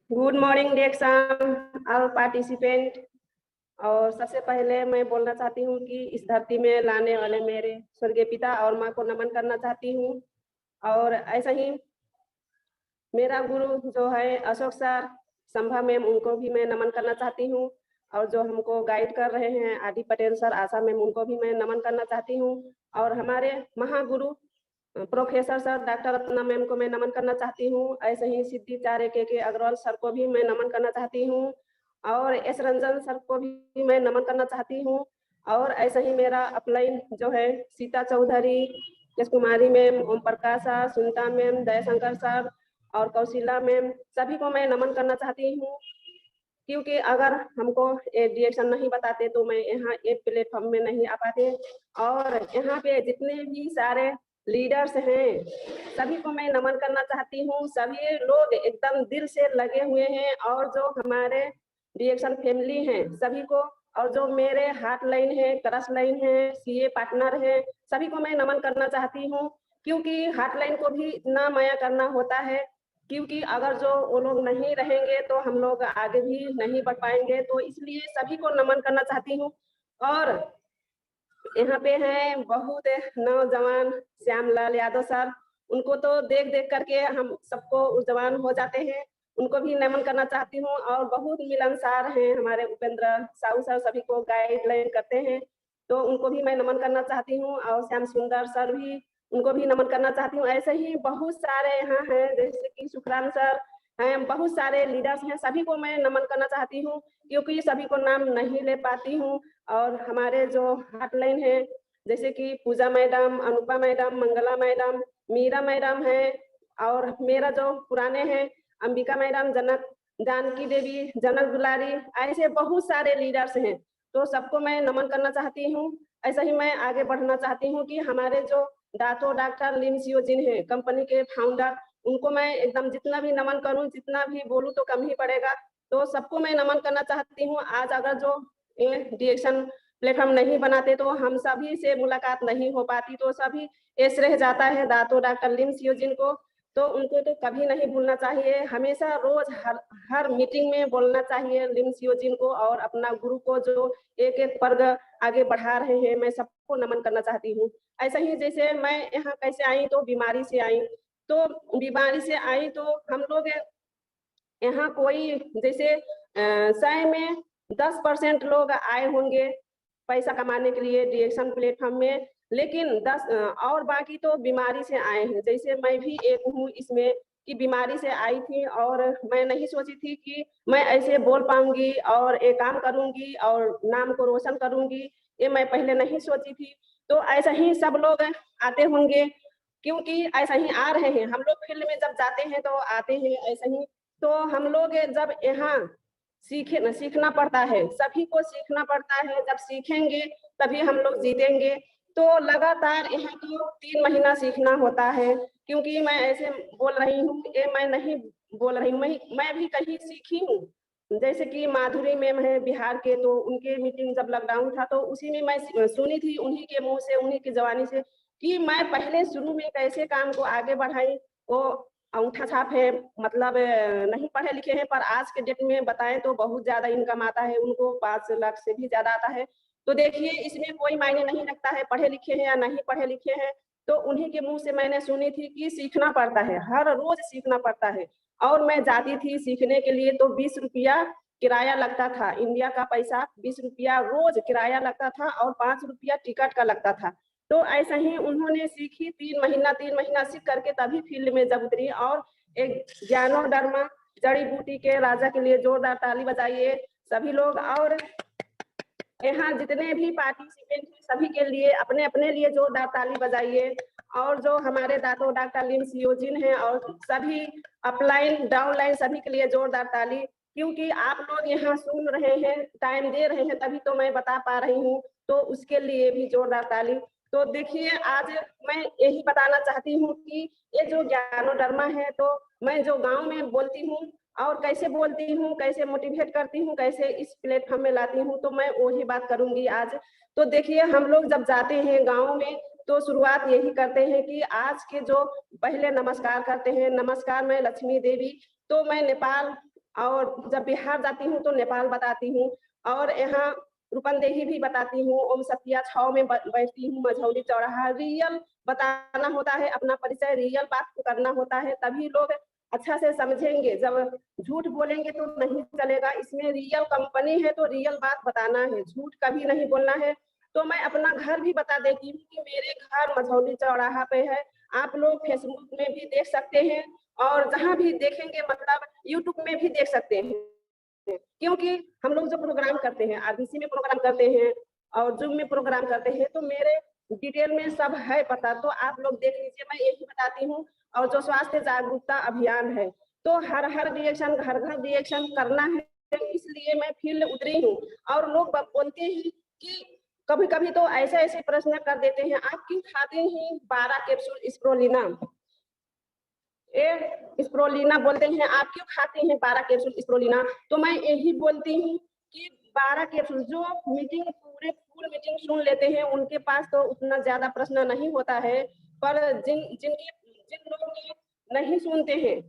Good morning dear और participant. और सबसे पहले मैं बोलना चाहती हूँ कि इस धरती में लाने वाले मेरे स्वर्गीय पिता और माँ को नमन करना चाहती हूँ। और ऐसा ही मेरा गुरु जो है अशोक सर, संभा मैम, उनको भी मैं नमन करना चाहती हूँ। और जो हमको गाइड कर रहे हैं आदि पटेल सर, आशा मैम, उनको भी मैं नमन करना चाहती हूँ। और हमारे महागुरु professor sir doctor Ratna ma'am को मैं नमन करना चाहती हूँ। ऐसे ही सिद्धिचार्य के अग्रवाल सर को भी मैं नमन करना चाहती हूँ। और एस रंजन सर को भी मैं नमन करना चाहती हूँ। और ऐसे ही मेरा अपलाइन जो है Sita Chaudhary, Yash Kumari ma'am, Om Prakash sir, Sunita ma'am, Dayashankar sir और कौशिला मैम, सभी को मैं नमन करना चाहती हूँ। क्योंकि अगर हमको डायरेक्शन नहीं बताते तो मैं यहाँ एक प्लेटफॉर्म में नहीं आ पाते। और यहाँ पे जितने भी सारे लीडर्स हैं सभी को मैं नमन करना चाहती हूँ। सभी लोग एकदम दिल से लगे हुए हैं। और जो हमारे डायरेक्शन फैमिली हैं सभी को, और जो मेरे हार्ट लाइन है, क्रश लाइन है, सीए पार्टनर है, सभी को मैं नमन करना चाहती हूँ। क्योंकि हार्ट लाइन को भी इतना माया करना होता है, क्योंकि अगर जो वो लोग नहीं रहेंगे तो हम लोग आगे भी नहीं बढ़ पाएंगे। तो इसलिए सभी को नमन करना चाहती हूँ। और यहाँ पे हैं बहुत नौजवान श्यामलाल यादव सर, उनको तो देख देख करके हम सबको ऊर्जवान हो जाते हैं, उनको भी नमन करना चाहती हूँ। और बहुत मिलनसार हैं हमारे उपेंद्र साहू सर, सभी को गाइडलाइन करते हैं, तो उनको भी मैं नमन करना चाहती हूँ। और श्याम सुंदर सर भी, उनको भी नमन करना चाहती हूँ। ऐसे ही बहुत सारे यहाँ हैं, जैसे कि सुखराम सर हैं, बहुत सारे लीडर्स हैं, सभी को मैं नमन करना चाहती हूँ, क्योंकि सभी को नाम नहीं ले पाती हूँ। और हमारे जो हॉटलाइन है, जैसे कि Pooja madam, Anupa madam, Mangala madam, Meera madam है, और मेरा जो पुराने हैं अंबिका मैडम, जनक जानकी देवी, जनक दुलारी, ऐसे बहुत सारे लीडर्स हैं, तो सबको मैं नमन करना चाहती हूँ। ऐसा ही मैं आगे बढ़ना चाहती हूँ कि हमारे जो दातो डॉक्टर लिमसियो जिन है कंपनी के फाउंडर, उनको मैं एकदम जितना भी नमन करूँ, जितना भी बोलूँ तो कम ही पड़ेगा। तो सबको मैं नमन करना चाहती हूँ। आज अगर जो डायरेक्शन प्लेटफॉर्म नहीं बनाते तो हम सभी से मुलाकात नहीं हो पाती, तो सभी ऐसे रह जाता है दातो डॉक्टर लिमसियो जिन को, तो उनको तो कभी नहीं भूलना चाहिए। हमेशा रोज हर मीटिंग में बोलना चाहिए लिमसियो जिन को, और अपना गुरु को जो एक एक वर्ग आगे बढ़ा रहे हैं, मैं सबको नमन करना चाहती हूँ। ऐसा ही जैसे मैं यहाँ कैसे आई, तो बीमारी से आई, तो बीमारी से आई तो हम लोग यहाँ कोई जैसे 100 में 10% लोग आए होंगे पैसा कमाने के लिए डायरेक्शन प्लेटफॉर्म में, लेकिन 10 और बाकी तो बीमारी से आए हैं। जैसे मैं भी एक हूँ इसमें, कि बीमारी से आई थी, और मैं नहीं सोची थी कि मैं ऐसे बोल पाऊंगी और एक काम करूंगी और नाम को रोशन करूंगी, ये मैं पहले नहीं सोची थी। तो ऐसा ही सब लोग आते होंगे, क्योंकि ऐसा ही आ रहे हैं हम लोग फील्ड में जब जाते हैं तो आते हैं ऐसा ही। तो हम लोग जब यहाँ सीखना पड़ता है, सभी को सीखना पड़ता है, जब सीखेंगे तभी हम लोग जीतेंगे। तो लगातार यहाँ तो 3 महीना सीखना होता है, क्योंकि मैं ऐसे बोल रही हूँ, ये मैं नहीं बोल रही हूँ, मैं भी कहीं सीखी हूँ। जैसे कि माधुरी मैम है बिहार के, तो उनके मीटिंग जब लॉकडाउन था तो उसी में मैं सुनी थी उन्हीं के मुंह से, उन्हीं की जवानी से, कि मैं पहले शुरू में कैसे काम को आगे बढ़ाई। वो अंगूठा छाप है, मतलब नहीं पढ़े लिखे हैं, पर आज के डेट में बताएं तो बहुत ज्यादा इनकम आता है उनको, 5 लाख से भी ज्यादा आता है। तो देखिए इसमें कोई मायने नहीं रखता है पढ़े लिखे हैं या नहीं पढ़े लिखे हैं। तो उन्हीं के मुंह से मैंने सुनी थी कि सीखना पड़ता है, हर रोज सीखना पड़ता है। और मैं जाती थी सीखने के लिए तो 20 रुपया किराया लगता था, इंडिया का पैसा 20 रुपया रोज किराया लगता था, और 5 रुपया टिकट का लगता था। तो ऐसा ही उन्होंने सीखी 3 महीना सीख करके तभी फील्ड में जब उतरी। और एक ज्ञानो डर्मा जड़ी बूटी के राजा के लिए जोरदार ताली बजाइए सभी लोग। और यहाँ जितने भी पार्टिसिपेंट हैं सभी के लिए अपने अपने लिए जोरदार ताली बजाइए। और जो हमारे दातो डॉक्टर लिमसियो जिन हैं और सभी अपलाइन डाउनलाइन सभी के लिए जोरदार ताली, क्योंकि आप लोग यहाँ सुन रहे हैं, टाइम दे रहे हैं, तभी तो मैं बता पा रही हूँ, तो उसके लिए भी जोरदार ताली। तो देखिए आज मैं यही बताना चाहती हूँ कि ये जो ज्ञानोधर्मा है, तो मैं जो गांव में बोलती हूँ और कैसे बोलती हूँ, कैसे मोटिवेट करती हूँ, कैसे इस प्लेटफॉर्म में लाती हूँ, तो मैं वही बात करूंगी आज। तो देखिए हम लोग जब जाते हैं गाँव में तो शुरुआत यही करते हैं कि आज के जो पहले नमस्कार करते हैं, नमस्कार मैं लक्ष्मी देवी। तो मैं नेपाल और जब बिहार जाती हूँ तो नेपाल बताती हूँ, और यहाँ रूपंदेही भी बताती हूँ, ओम सतिया छाव में बैठती हूँ, मझौली चौराहा। रियल बताना होता है, अपना परिचय रियल बात को करना होता है, तभी लोग अच्छा से समझेंगे। जब झूठ बोलेंगे तो नहीं चलेगा, इसमें रियल कंपनी है तो रियल बात बताना है, झूठ कभी नहीं बोलना है। तो मैं अपना घर भी बता देती हूँ कि मेरे घर मझौली चौराहा पे है, आप लोग फेसबुक में भी देख सकते हैं, और जहाँ भी देखेंगे मतलब यूट्यूब में भी देख सकते हैं, क्योंकि हम लोग जो प्रोग्राम करते हैं, आरबीसी में प्रोग्राम करते हैं और जूम में प्रोग्राम करते हैं, तो मेरे डिटेल में सब है पता, तो आप लोग देख लीजिए। मैं यही बताती हूँ। और जो स्वास्थ्य जागरूकता अभियान है, तो हर हर रिएक्शन, घर घर रिएक्शन करना है, इसलिए मैं फील्ड उतरी हूँ। और लोग बोलते हैं कि कभी कभी तो ऐसे ऐसे प्रश्न कर देते हैं, आप क्यों खाते हैं 12 कैप्सूल स्प्रोलिना, स्प्रोलिना बोलते हैं, आप क्यों खाते हैं 12 कैप्सूल स्प्रोलिना। तो मैं यही बोलती हूँ कि 12 कैप्सूल, जो मीटिंग पूरे फुल मीटिंग सुन लेते हैं उनके पास तो उतना ज्यादा प्रश्न नहीं होता है, पर जिन लोग नहीं सुनते हैं,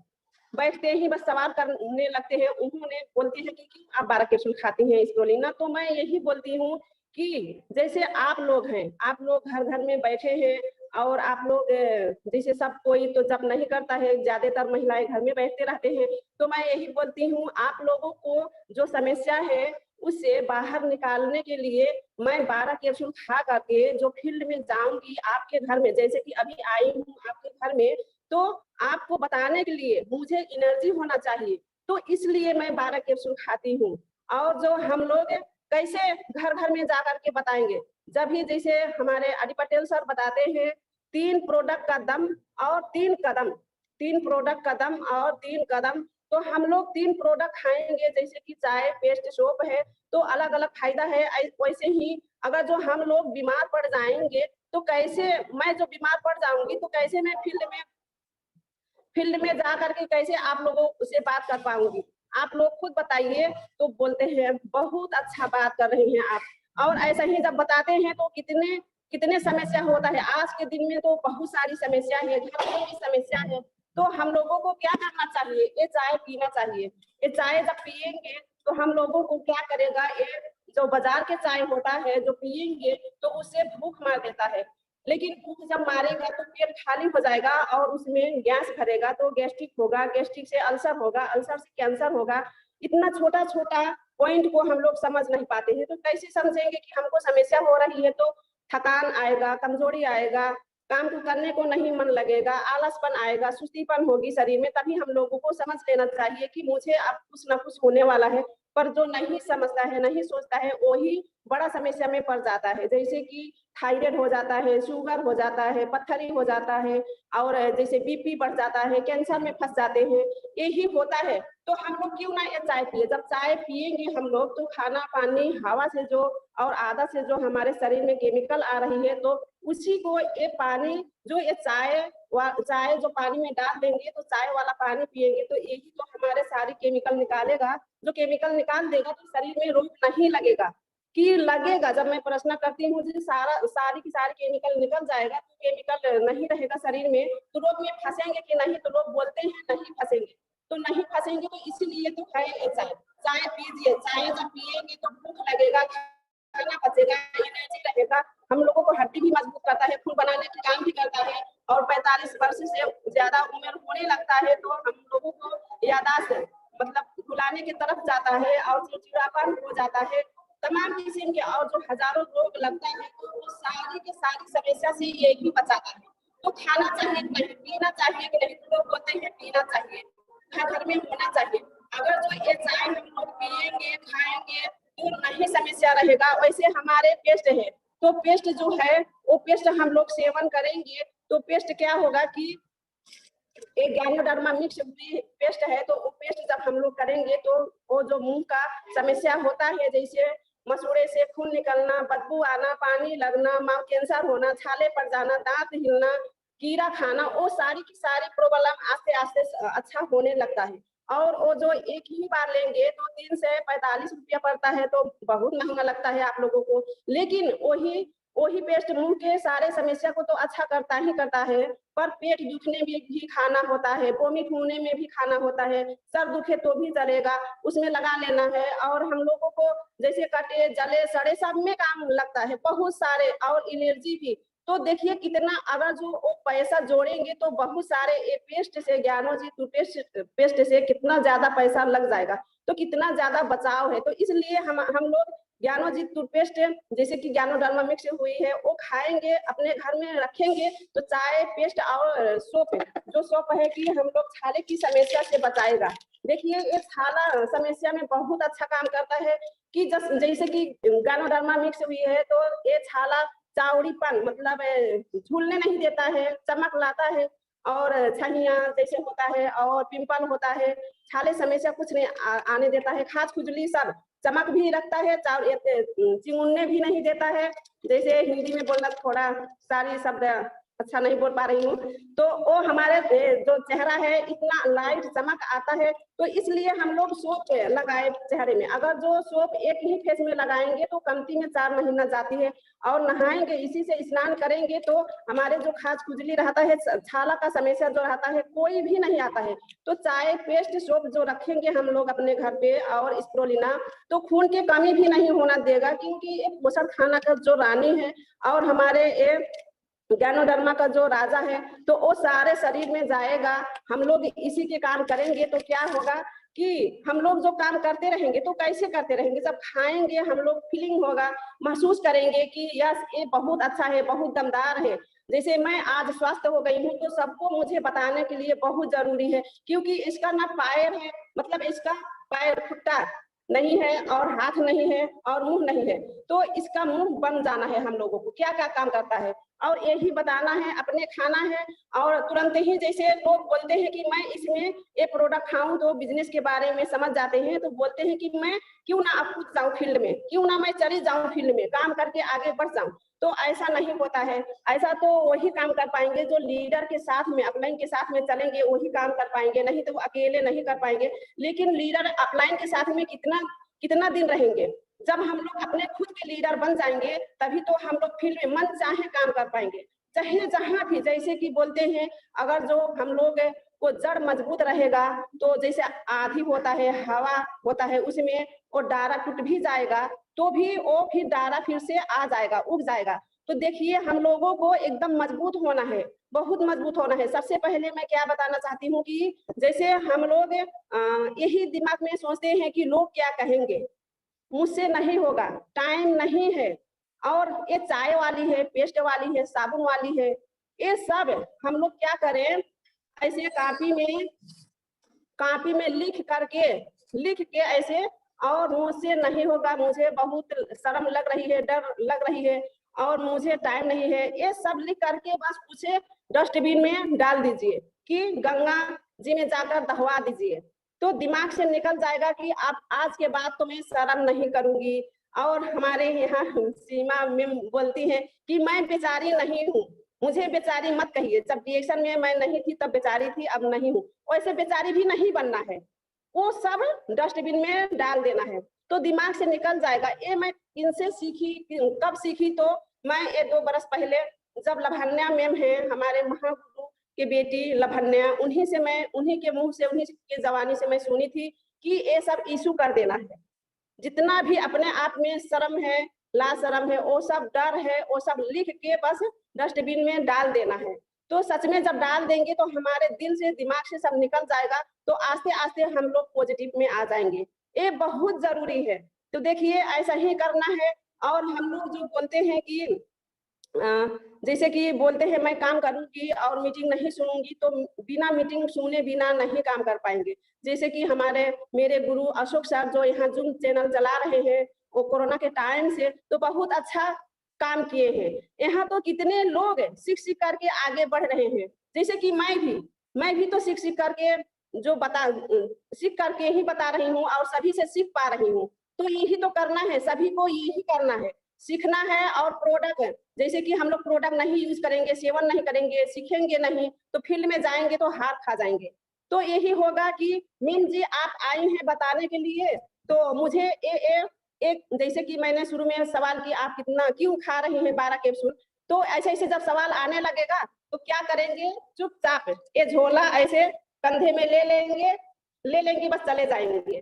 बैठते ही बस सवाल करने लगते हैं, उन्होंने बोलते हैं कि क्यों आप 12 कैप्सूल खाती हैं स्प्रोलिना। तो मैं यही बोलती हूँ कि जैसे आप लोग हैं, आप लोग घर घर में बैठे हैं, और आप लोग जैसे सब कोई तो जब नहीं करता है, ज्यादातर महिलाएं घर में बैठते रहते हैं, तो मैं यही बोलती हूँ आप लोगों को जो समस्या है उससे बाहर निकालने के लिए मैं 12 कैप्सूल खा करके जो फील्ड में जाऊंगी आपके घर में, जैसे कि अभी आई हूँ आपके घर में, तो आपको बताने के लिए मुझे एनर्जी होना चाहिए, तो इसलिए मैं 12 कैप्सूल खाती हूँ। और जो हम लोग कैसे घर घर में जा करके बताएंगे, जब भी जैसे हमारे अली पटेल सर बताते हैं 3 प्रोडक्ट का दम और 3 कदम, 3 प्रोडक्ट का दम और 3 कदम, तो हम लोग 3 प्रोडक्ट खाएंगे, जैसे कि चाय पेस्ट सोप है, तो अलग अलग फायदा है। वैसे ही अगर जो हम लोग बीमार पड़ जाएंगे, तो कैसे मैं जो बीमार पड़ जाऊंगी तो कैसे मैं फील्ड में जा करके कैसे आप लोगों से बात कर पाऊंगी, आप लोग खुद बताइए। तो बोलते हैं बहुत अच्छा बात कर रही हैं आप, और ऐसा ही जब बताते हैं तो कितने कितने समस्या होता है, आज के दिन में तो बहुत सारी समस्या है, घर में भी समस्या है, तो हम लोगों को क्या करना चाहिए, ये चाय पीना चाहिए। ये चाय जब पियेंगे तो हम लोगों को क्या करेगा, ये जो बाजार के चाय होता है जो पियेंगे तो उससे भूख मार देता है, लेकिन भूख जब मारेगा तो पेट खाली हो जाएगा और उसमें गैस भरेगा, तो गैस्ट्रिक होगा, गैस्ट्रिक से अल्सर होगा, अल्सर से कैंसर होगा। इतना छोटा छोटा पॉइंट को हम लोग समझ नहीं पाते हैं, तो कैसे समझेंगे कि हमको समस्या हो रही है, तो थकान आएगा, कमजोरी आएगा, काम को करने को नहीं मन लगेगा, आलसपन आएगा, सुस्तीपन होगी शरीर में, तभी हम लोगों को समझ लेना चाहिए कि मुझे अब कुछ ना कुछ होने वाला है। पर जो नहीं समझता है, नहीं सोचता है, वही बड़ा समस्या में पड़ जाता है, जैसे कि थायराइड हो जाता है, शुगर हो जाता है, पत्थरी हो जाता है, और जैसे बीपी बढ़ जाता है, कैंसर में फंस जाते हैं, यही होता है। तो हम लोग क्यों ना ये चाय पिए, जब चाय पिएंगे हम लोग तो खाना पानी हवा से जो और आदत से जो हमारे शरीर में केमिकल आ रही है, तो उसी को ये पानी जो ये चाय जो पानी में डाल देंगे, तो चाय वाला पानी पिएंगे तो यही तो हमारे सारी केमिकल निकालेगा, जो केमिकल निकाल देगा तो शरीर में रोग नहीं लगेगा कि लगेगा। जब मैं प्रश्न करती हूँ सारी की सारी केमिकल निकल जाएगा, तो केमिकल नहीं रहेगा शरीर में, तो रोग में फंसेंगे कि नहीं, तो लोग बोलते हैं नहीं फंसेंगे, तो नहीं फंसेंगे, तो इसीलिए तो है चाय। चाय पीजिए, चाय जब पिएंगे तो भूख लगेगा, खाना पचेगा, एनर्जी रहेगा, हम लोगों को हड्डी भी मजबूत करता है, खून बनाने का काम भी करता है, और 45 वर्ष से ज्यादा उम्र होने लगता है तो हम लोगों को यादाश्त मतलब भुलाने की तरफ जाता है, और चिड़चिड़ापन हो जाता है, तमाम किस्म के और जो हजारों रोग लगता है, तो वो सारी की सारी समस्या से यही बचाता है। तो खाना चाहिए कि नहीं, पीना चाहिए कि नहीं, तो लोग बोलते हैं पीना चाहिए, हर घर में होना चाहिए। अगर जो ये चाय हम लोग पिएंगे खाएंगे तो नहीं समस्या रहेगा। वैसे हमारे पेस्ट है, तो पेस्ट जो है वो पेस्ट हम लोग सेवन करेंगे, तो पेस्ट क्या होगा कि एक गैनोडर्मा मिक्स पेस्ट है, तो वो पेस्ट जब हम लोग करेंगे तो वो जो मुंह का समस्या होता है, जैसे मसूड़े से खून निकलना, बदबू आना, पानी लगना, माउथ कैंसर होना, छाले पड़ जाना, दांत हिलना, कीड़ा खाना, वो सारी की सारी प्रॉब्लम आस्ते आस्ते अच्छा होने लगता है। और वो जो एक ही बार लेंगे तो 3 से 45 रुपया पड़ता है, तो बहुत महंगा लगता है आप लोगों को, लेकिन वही वही पेस्ट मुंह के सारे समस्या को तो अच्छा करता ही करता है, पर पेट दुखने में भी खाना होता है, वोमिट होने में भी खाना होता है, सर दुखे तो भी चलेगा, उसमें लगा लेना है। और हम लोगों को जैसे कटे जले सड़े सब में काम लगता है बहुत सारे, और एलर्जी भी। तो देखिए कितना, अगर जो वो पैसा जोड़ेंगे तो बहुत सारे ये पेस्ट से, ज्ञानोजी टूथपेस्ट पेस्ट से कितना ज्यादा पैसा लग जाएगा, तो कितना ज्यादा बचाव है। तो इसलिए हम लोग ज्ञानोजी टूथपेस्ट जैसे कि ज्ञानोडर्मा मिक्स हुई है वो खाएंगे, अपने घर में रखेंगे। तो चाय पेस्ट और सोप, जो सोप है कि हम लोग छाले की समस्या से बचाएगा। देखिए ये छाला समस्या में बहुत अच्छा काम करता है, कि जैसे कि ज्ञानोडर्मा मिक्स हुई है तो ये छाला चाउड़ीपन मतलब झूलने नहीं देता है, चमक लाता है। और छहिया जैसे होता है और पिंपल होता है, छाले समस्या कुछ नहीं आने देता है, खाज खुजली सब चमक भी रखता है, चिंगुड़ने भी नहीं देता है। जैसे हिंदी में बोलना थोड़ा सारी शब्द अच्छा नहीं बोल पा रही हूँ, तो वो हमारे जो चेहरा है इतना लाइट चमक आता है। तो इसलिए हम लोग सोप लगाए चेहरे में। अगर जो सोप एक ही फेस में लगाएंगे तो कमती में 4 महीना जाती है, और नहाएंगे इसी से स्नान करेंगे तो हमारे जो खाज खुजली रहता है, छाला का समस्या जो रहता है कोई भी नहीं आता है। तो चाय पेस्ट सोप जो रखेंगे हम लोग अपने घर पे और स्प्रोलिना, तो खून की कमी भी नहीं होना देगा, क्योंकि एक पोषण खाना का जो रानी है और हमारे ये ज्ञानोडर्मा का जो राजा है, तो वो सारे शरीर में जाएगा। हम लोग इसी के काम करेंगे तो क्या होगा कि हम लोग जो काम करते रहेंगे तो कैसे करते रहेंगे, जब खाएंगे हम लोग फीलिंग होगा, महसूस करेंगे कि यस ये बहुत अच्छा है, बहुत दमदार है। जैसे मैं आज स्वस्थ हो गई हूँ तो सबको मुझे बताने के लिए बहुत जरूरी है, क्योंकि इसका ना पैर है, मतलब इसका पैर खुट्टा नहीं है और हाथ नहीं है और मुंह नहीं है, तो इसका मुंह बन जाना है। हम लोगों को क्या क्या काम करता है और यही बताना है, अपने खाना है। और तुरंत ही जैसे लोग बोलते हैं कि मैं इसमें ये प्रोडक्ट खाऊं, तो बिजनेस के बारे में समझ जाते हैं, तो बोलते हैं कि मैं क्यों ना अब कूद जाऊं फील्ड में, क्यों ना मैं चली जाऊं फील्ड में, काम करके आगे बढ़ जाऊं। तो ऐसा नहीं होता है। ऐसा तो वही काम कर पाएंगे जो लीडर के साथ में, अपलाइन के साथ में चलेंगे, वही काम कर पाएंगे, नहीं तो वो अकेले नहीं कर पाएंगे। लेकिन लीडर अपलाइन के साथ में कितना कितना दिन रहेंगे, जब हम लोग अपने खुद के लीडर बन जाएंगे तभी तो हम लोग फील्ड में मन चाहे काम कर पाएंगे, चाहे जहां भी। जैसे कि बोलते हैं अगर जो हम लोग को जड़ मजबूत रहेगा, तो जैसे आधी होता है, हवा होता है, उसमें वो डारा टूट भी जाएगा तो भी वो फिर डारा फिर से आ जाएगा, उग जाएगा। तो देखिए हम लोगों को एकदम मजबूत होना है, बहुत मजबूत होना है। सबसे पहले मैं क्या बताना चाहती हूँ कि जैसे हम लोग यही दिमाग में सोचते हैं कि लोग क्या कहेंगे, मुझसे नहीं होगा, टाइम नहीं है। और ये चाय वाली है, पेस्ट वाली है, साबुन वाली है, ये सब हम लोग क्या करें, ऐसे कापी में लिख के ऐसे, और मुझसे नहीं होगा, मुझे बहुत शर्म लग रही है, डर लग रही है, और मुझे टाइम नहीं है, ये सब लिख करके बस उसे डस्टबिन में डाल दीजिए कि गंगा जी में जाकर दहवा दीजिए। तो दिमाग से निकल जाएगा कि आप आज के बाद तो मैं शर्म नहीं करूंगी। और हमारे यहाँ सीमा में बोलती है कि मैं बेचारी नहीं हूँ, मुझे बेचारी मत कहिए, जब रिएक्शन में मैं नहीं थी तब बेचारी थी, अब नहीं हूँ। वैसे बेचारी भी नहीं बनना है, वो सब डस्टबिन में डाल देना है, तो दिमाग से निकल जाएगा। ये मैं इनसे सीखी, कब सीखी, तो मैं ये 2 बरस पहले, जब लभन्या मैम है हमारे महागुरु की बेटी लभन्या, उन्हीं के मुंह से, उन्हीं के जवानी से मैं सुनी थी कि ये सब इशू कर देना है। जितना भी अपने आप में शर्म है, ला शर्म है, वो सब डर है, वो सब लिख के बस डस्टबिन में डाल देना है। तो सच में जब डाल देंगे तो हमारे दिल से, दिमाग से सब निकल जाएगा, तो आस्ते आस्ते हम लोग पॉजिटिव में आ जाएंगे। ये बहुत जरूरी है। तो देखिए ऐसा ही करना है। और हम लोग जो बोलते हैं कि जैसे कि बोलते हैं मैं काम करूंगी और मीटिंग नहीं सुनूंगी, तो बिना मीटिंग सुने बिना नहीं काम कर पाएंगे। जैसे कि हमारे मेरे गुरु अशोक सर जो यहाँ जूम चैनल चला रहे हैं, वो कोरोना के टाइम से तो बहुत अच्छा काम किए हैं। यहाँ तो कितने लोग सीख सीख करके आगे बढ़ रहे हैं। जैसे कि मैं भी तो सीख सीख करके जो बता सीख करके ही बता रही हूँ और सभी से सीख पा रही हूँ। तो यही तो करना है, सभी को यही करना है, सीखना है। और प्रोडक्ट, जैसे कि हम लोग प्रोडक्ट नहीं यूज करेंगे, सेवन नहीं करेंगे, सीखेंगे नहीं, तो फील्ड में जाएंगे तो हार खा जाएंगे। तो यही होगा कि मीम जी आप आई हैं बताने के लिए, तो मुझे ये एक जैसे कि मैंने शुरू में सवाल किया आप कितना क्यों खा रही हैं 12 कैप्सूल, तो ऐसे-ऐसे जब सवाल आने लगेगा तो क्या करेंगे चुपचाप ये झोला ऐसे कंधे में ले लेंगी बस चले जाएँगे।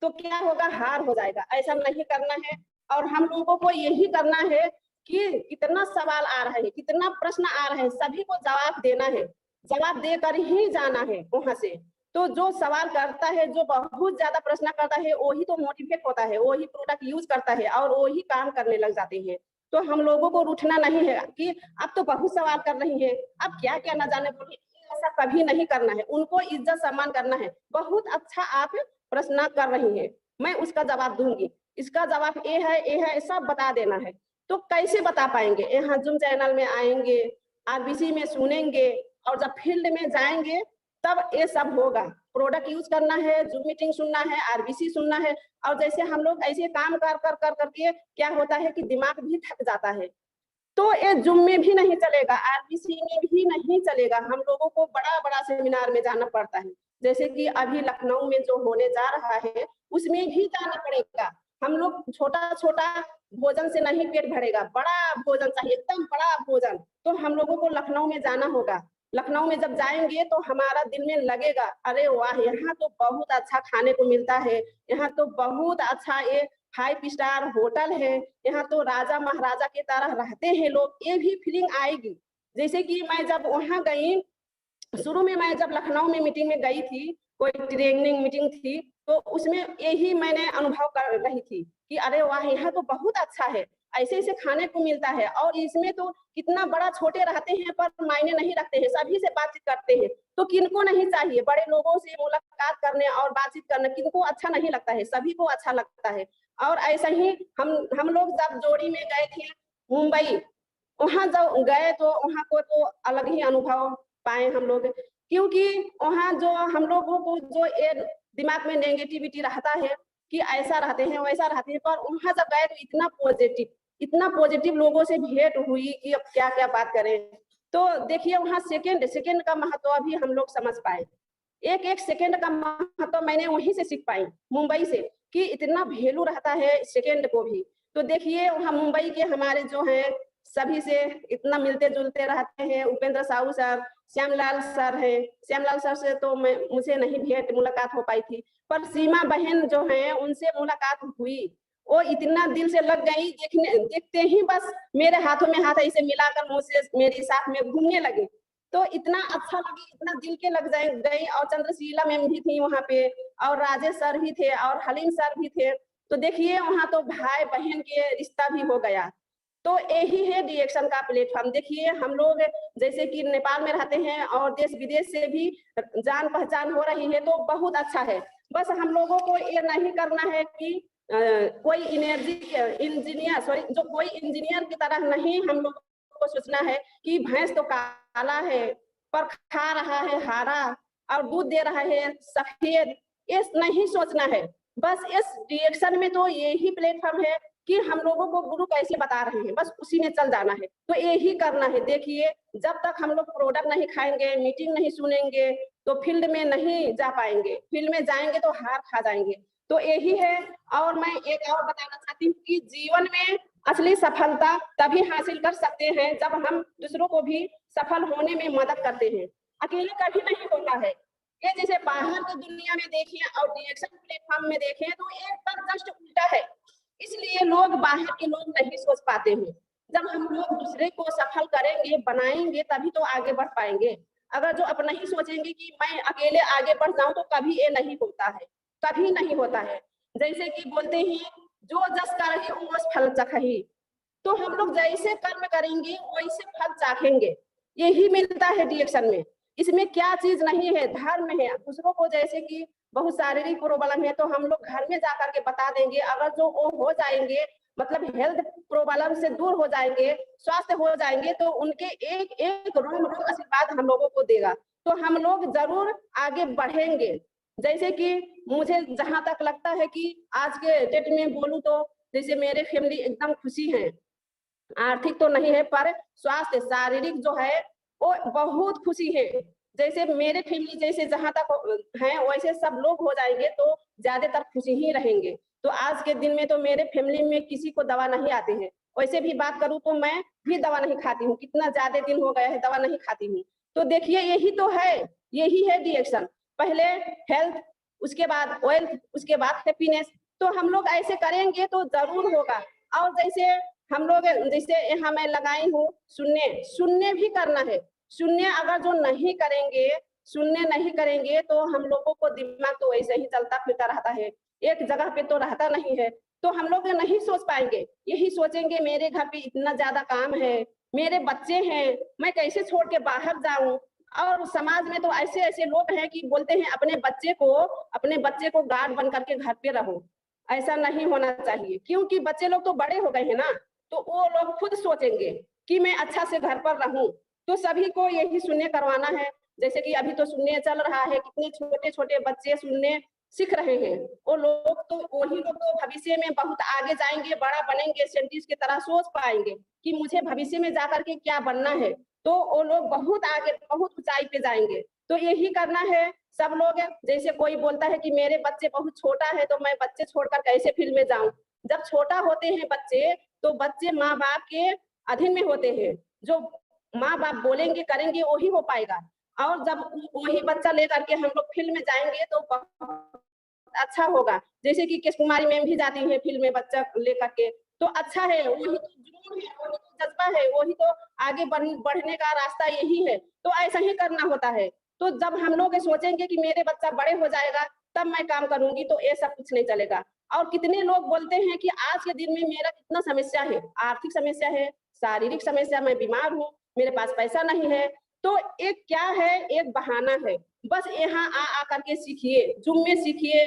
तो क्या होगा हार हो जाएगा, ऐसा नहीं करना है और हम लोगों को यही करना है कि कितना सवाल आ रहा है, कितना प्रश्न आ रहा है, सभी को जवाब देना है, जवाब देकर ही जाना है वहाँ से। तो जो सवाल करता है, जो बहुत ज़्यादा प्रश्न करता है, वही तो मोटिवेट होता है, वही प्रोडक्ट यूज़ करता है और वही काम करने लग जाते हैं। तो हम लोगों को रूठना नहीं है कि आप तो बहुत सवाल कर रही हैं, आप क्या-क्या ना जाने बोलिए, ऐसा कभी नहीं करना है, उनको इज़्ज़त सम्मान करना है। बहुत अच्छा आप प्रश्न कर रही हैं, मैं उसका जवाब दूँगी, इसका जवाब ये है, सब बता देना है। तो कैसे बता पाएँगे? यहाँ ज़ूम चैनल में आएँगे, आरबीसी में सुनेंगे और जब फील्ड में जाएँगे तब ये सब होगा। प्रोडक्ट यूज़ करना है, ज़ूम मीटिंग सुनना है, आरबीसी सुनना है और जैसे हम लोग ऐसे काम कर के क्या होता है कि दिमाग भी थक जाता है। तो ये ज़ूम में भी नहीं चलेगा, आरबीसी में भी नहीं चलेगा, हम लोगों को बड़ा-बड़ा सेमिनार में जाना पड़ता है। जैसे कि अभी लखनऊ में जो होने जा रहा है, उसमें भी जाना पड़ेगा। हम लोग छोटा-छोटा भोजन से नहीं पेट भरेगा, बड़ा भोजन चाहिए, एकदम बड़ा भोजन। तो हम लोगों को लखनऊ में जाना होगा। लखनऊ में जब जाएँगे तो हमारा दिल में लगेगा, अरे वाह! यहाँ तो बहुत अच्छा खाने को मिलता है, यहाँ तो बहुत अच्छा ये 5 स्टार होटल है, यहाँ तो राजा-महाराजा की तरह रहते हैं लोग, ये भी फीलिंग आएगी। जैसे कि मैं जब वहाँ गई शुरू में मैं जब लखनऊ में मीटिंग में गई थी, कोई ट्रेनिंग मीटिंग थी, तो उसमें यही मैंने अनुभव कर रही थी कि अरे वाह! यहाँ तो बहुत अच्छा है, ऐसे-ऐसे खाने को मिलता है और इसमें तो कितना बड़ा छोटे रहते हैं पर मायने नहीं रखते हैं, सभी से बातचीत करते हैं। तो किनको नहीं चाहिए बड़े लोगों से मुलाकात करने और बातचीत करना किनको अच्छा नहीं लगता है, सभी को अच्छा लगता है। और ऐसा ही हम लोग जब जोड़ी में गए थे मुंबई, वहाँ जब गए तो वहाँ को तो अलग ही अनुभव पाए हम लोग क्योंकि वहाँ जो हम लोगों को जो ये दिमाग में नेगेटिविटी रहता है कि ऐसा रहते हैं वैसा रहते हैं पर वहाँ जब गए तो इतना पॉजिटिव लोगों से भेंट हुई कि अब क्या-क्या बात करें। तो देखिए वहाँ सेकंड सेकंड का महत्व अभी हम लोग समझ पाए। एक-एक सेकंड का महत्व मैंने वहीं से सीख पाई, मुंबई से, कि इतना वैल्यू रहता है सेकंड को भी। तो देखिए वहाँ मुंबई के हमारे जो हैं, सभी से इतना मिलते-जुलते रहते हैं, उपेंद्र साहू सर, श्यामलाल सर हैं, श्यामलाल सर से तो मुझे नहीं भेंट मुलाकात हो पाई थी, पर सीमा बहन जो हैं, उनसे मुलाकात हुई। वो इतना दिल से लग गई, देखते ही बस मेरे हाथों में हाथ ऐसे मिलाकर मुझसे मेरे साथ में घूमने लगे। तो इतना अच्छा लगी, इतना दिल के लग जाए गई और चंद्रशीला मैम भी थी वहाँ पे और राजेश सर भी थे और हलीम सर भी थे। तो देखिए वहाँ तो भाई-बहन के रिश्ता भी हो गया। तो यही है डीएक्शन का प्लेटफ़ॉर्म। देखिए हम लोग जैसे कि नेपाल में रहते हैं और देश-विदेश से भी जान-पहचान हो रही है तो बहुत अच्छा है। बस हम लोगों को ये नहीं करना है कि कोई कोई इंजीनियर की तरह नहीं हम लोग को सोचना है कि भैंस तो काला है, पर खा रहा है हरा और दूध दे रहा है सफ़ेद, ये नहीं सोचना है। बस इस डायरेक्शन में तो यही प्लेटफ़ॉर्म है कि हम लोगों को गुरु कैसे बता रहे हैं, बस उसी में चल जाना है। तो यही करना है। देखिए, जब तक हम लोग प्रोडक्ट नहीं खाएँगे, मीटिंग नहीं सुनेंगे, तो फील्ड में नहीं जा पाएँगे। फील्ड में जाएँगे तो हार खा जाएँगे। तो यही है और मैं एक और बताना चाहती हूँ कि जीवन में असली सफलता तभी हासिल कर सकते हैं जब हम दूसरों को भी सफल होने में मदद करते हैं। अकेले कभी नहीं होता है। ये जैसे बाहर की दुनिया में देखें और डायरेक्शन प्लेटफ़ॉर्म में देखें तो एकदम जस्ट उल्टा है। इसलिए लोग बाहर के लोग नहीं सोच पाते हैं। जब हम लोग दूसरे को सफल करेंगे, बनाएँगे तभी तो आगे बढ़ पाएँगे। अगर जो अपना ही सोचेंगे कि मैं अकेले आगे बढ़ जाऊँ तो कभी ये नहीं होता है, कभी नहीं होता है। जैसे कि बोलते हैं जो जस करहि ओस फल चखहि। तो हम लोग जैसे कर्म करेंगे वैसे फल चाखेंगे। यही मिलता है डायरेक्शन में। इसमें क्या चीज़ नहीं है, धर्म है। दूसरों को जैसे कि बहुत शारीरिक प्रॉब्लम है तो हम लोग घर में जाकर के बता देंगे, अगर जो वो हो जाएँगे मतलब हेल्थ प्रॉब्लम से दूर हो जाएँगे, स्वस्थ हो जाएँगे तो उनके एक-एक रोम-रोम आशीर्वाद हम लोगों को देगा। तो हम लोग ज़रूर आगे बढ़ेंगे। जैसे कि मुझे जहाँ तक लगता है कि आज के डेट में बोलूँ तो जैसे मेरे फैमिली एकदम खुशी हैं। आर्थिक तो नहीं है पर स्वास्थ्य शारीरिक जो है वो बहुत खुशी है। जैसे मेरे फैमिली जैसे जहाँ तक हैं वैसे सब लोग हो जाएंगे तो ज्यादातर खुशी ही रहेंगे। तो आज के दिन में तो मेरे फैमिली में किसी को दवा नहीं आती है। वैसे भी बात करूं तो मैं भी दवा नहीं खाती हूँ, कितना ज्यादा दिन हो गया है दवा नहीं खाती हूँ। तो देखिए यही तो है, यही है डिएक्शन। पहले हेल्थ, उसके बाद वेल्थ, उसके बाद हैप्पीनेस। तो हम लोग ऐसे करेंगे तो जरूर होगा। और जैसे हम लोग जैसे यहाँ मैं लगाई हूँ सुनने, सुनने भी करना है। शून्य अगर जो नहीं करेंगे, शून्य नहीं करेंगे तो हम लोगों को दिमाग तो वैसे ही चलता फिरता रहता है, एक जगह पे तो रहता नहीं है। तो हम लोग नहीं सोच पाएंगे, यही सोचेंगे मेरे घर पे इतना ज्यादा काम है, मेरे बच्चे हैं, मैं कैसे छोड़ के बाहर जाऊं। और समाज में तो ऐसे ऐसे लोग हैं कि बोलते हैं अपने बच्चे को गार्ड बन करके घर पे रहो। ऐसा नहीं होना चाहिए, क्योंकि बच्चे लोग तो बड़े हो गए हैं ना, तो वो लोग खुद सोचेंगे कि मैं अच्छा से घर पर रहूं। तो सभी को यही शून्य करवाना है। जैसे कि अभी तो शून्य चल रहा है, कितने छोटे छोटे बच्चे शून्य सीख रहे हैं। वो लोग तो वही लोग तो भविष्य में बहुत आगे जाएंगे, बड़ा बनेंगे, साइंटिस्ट की तरह सोच पाएंगे कि मुझे भविष्य में जाकर के क्या बनना है। तो वो लोग बहुत आगे, बहुत ऊंचाई पे जाएंगे। तो यही करना है सब लोग। जैसे कोई बोलता है कि मेरे बच्चे बहुत छोटा है तो मैं बच्चे छोड़कर कैसे फील्ड में जाऊं। जब छोटा होते हैं बच्चे तो बच्चे माँ बाप के अधीन में होते हैं, जो माँ बाप बोलेंगे करेंगे वही हो पाएगा। और जब वही बच्चा लेकर के हम लोग फील्ड में जाएंगे तो बहुत अच्छा होगा। जैसे कि केश कुमारी मैम भी जाती है फील्ड में बच्चा लेकर के, तो अच्छा है, वही तो जुनून है, वही तो जज्बा है, वही तो आगे बढ़ने का रास्ता यही है। तो ऐसा ही करना होता है। तो जब हम लोग सोचेंगे कि मेरे बच्चा बड़े हो जाएगा तब मैं काम करूंगी, तो ये सब कुछ नहीं चलेगा। और कितने लोग बोलते हैं कि आज के दिन में मेरा कितना समस्या है, आर्थिक समस्या है, शारीरिक समस्या, मैं बीमार हूँ, मेरे पास पैसा नहीं है। तो एक क्या है, एक बहाना है। बस यहाँ आ करके सीखिए, जूम में सीखिए,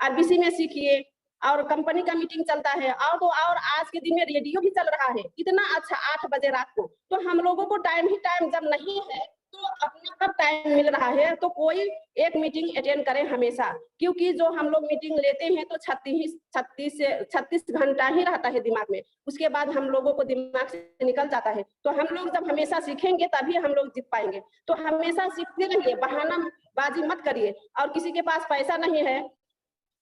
आरबीसी में सीखिए, और कंपनी का मीटिंग चलता है। और तो और आज के दिन में रेडियो भी चल रहा है, कितना अच्छा, 8 बजे रात को। तो हम लोगों को टाइम ही टाइम जब नहीं है तो अपना कब टाइम मिल रहा है तो कोई एक मीटिंग अटेंड करें हमेशा। क्योंकि जो हम लोग मीटिंग लेते हैं तो 36 घंटा ही रहता है दिमाग में, उसके बाद हम लोगों को दिमाग से निकल जाता है। तो हम लोग जब हमेशा सीखेंगे तभी हम लोग जीत पाएंगे। तो हमेशा सीखते रहिए, बहाना बाजी मत करिए। और किसी के पास पैसा नहीं है